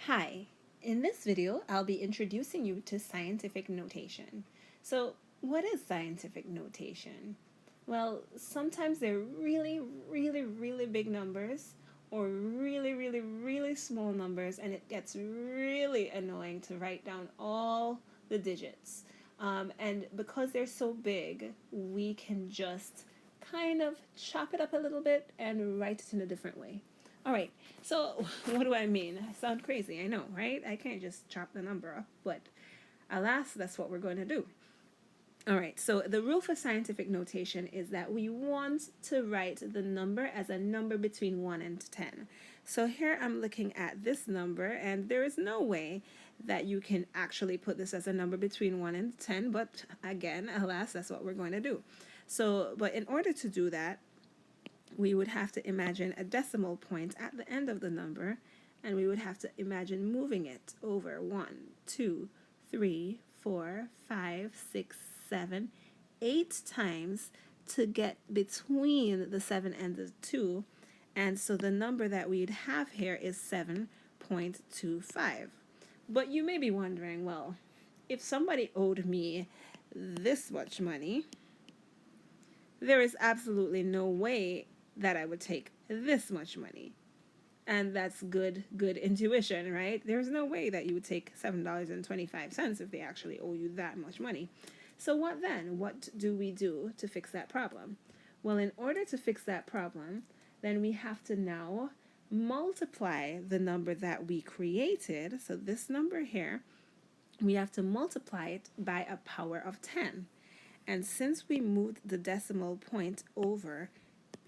Hi, in this video I'll be introducing you to scientific notation. So what is scientific notation? Well, sometimes they're really big numbers or really small numbers, and it gets really annoying to write down all the digits. And because they're so big, we can just kind of chop it up a little bit and write it in a different way. All right, so what do I mean? I sound crazy, I know, right? I can't just chop the number up, but alas, that's what we're going to do. All right, so the rule for scientific notation is that we want to write the number as a number between 1 and 10. So here I'm looking at this number, and there is no way that you can actually put this as a number between 1 and 10, but again, alas, that's what we're going to do. So, but in order to do that, we would have to imagine a decimal point at the end of the number, and we would have to imagine moving it over 1, 2, 3, 4, 5, 6, 7, 8 times to get between the 7 and the 2. And so the number that we'd have here is 7.25. But you may be wondering, well, if somebody owed me this much money, there is absolutely no way that I would take this much money. And that's good intuition, right? There's no way that you would take $7.25 if they actually owe you that much money. So what then? What do we do to fix that problem? Well, in order to fix that problem, then we have to now multiply the number that we created. So this number here, we have to multiply it by a power of 10. And since we moved the decimal point over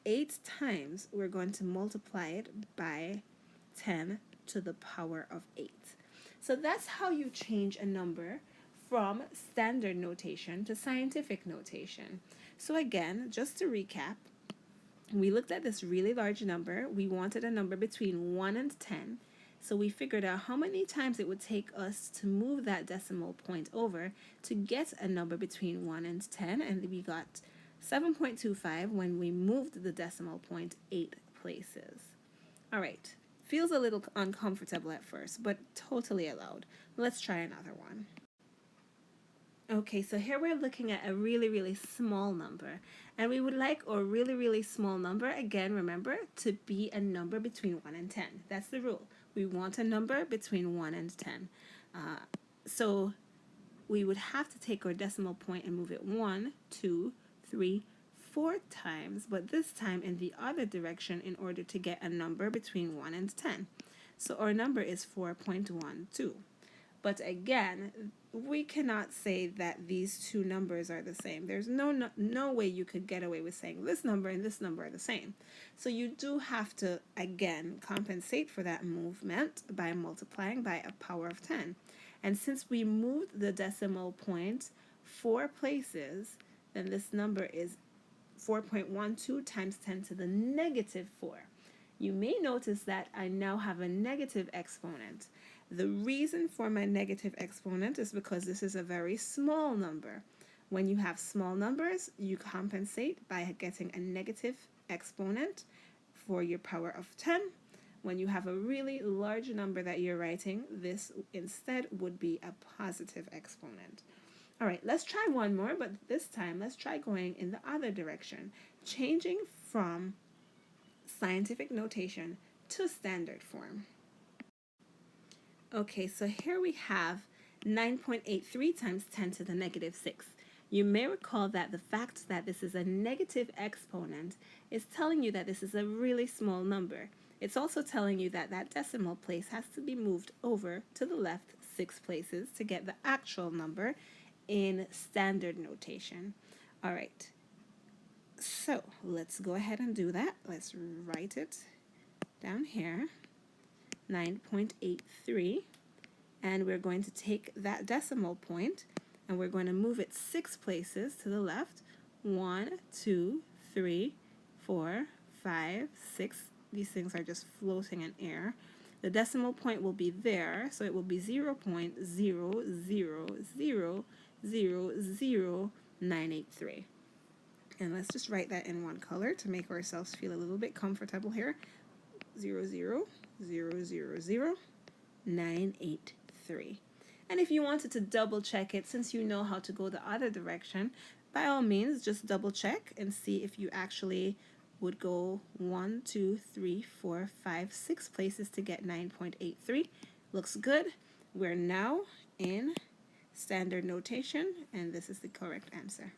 8 times, we're going to multiply it by 10 to the power of 8. So that's how you change a number from standard notation to scientific notation. So again, just to recap, we looked at this really large number. We wanted a number between 1 and 10. So we figured out how many times it would take us to move that decimal point over to get a number between 1 and 10, and we got 7.25 when we moved the decimal point 8 places. All right, feels a little uncomfortable at first, but totally allowed. Let's try another one. Okay, so here we're looking at a really small number, and we would like a really small number, again, remember, to be a number between 1 and 10. That's the rule. We want a number between 1 and 10. So we would have to take our decimal point and move it 1, 2, 3, 4 times, but this time in the other direction in order to get a number between 1 and 10. So our number is 4.12. But again, we cannot say that these two numbers are the same. There's no way you could get away with saying this number and this number are the same. So you do have to, again, compensate for that movement by multiplying by a power of 10. And since we moved the decimal point 4 places, then this number is 4.12 times 10 to the negative 4. You may notice that I now have a negative exponent. The reason for my negative exponent is because this is a very small number. When you have small numbers, you compensate by getting a negative exponent for your power of 10. When you have a really large number that you're writing, this instead would be a positive exponent. All right, let's try one more, but this time let's try going in the other direction, changing from scientific notation to standard form. Okay, so here we have 9.83 times 10 to the negative 6. You may recall that the fact that this is a negative exponent is telling you that this is a really small number. It's also telling you that that decimal place has to be moved over to the left 6 places to get the actual number in standard notation. All right, so let's go ahead and do that. Let's write it down here, 9.83. And we're going to take that decimal point and we're going to move it 6 places to the left. 1, 2, 3, 4, 5, 6. These things are just floating in air. The decimal point will be there, so it will be 0.000000983. And let's just write that in one color to make ourselves feel a little bit comfortable here. 0.000000983. 983. And if you wanted to double check it, since you know how to go the other direction, by all means, just double check and see if you actually would go 1, 2, 3, 4, 5, 6 places to get 9.83. Looks good. We're now in standard notation, and this is the correct answer.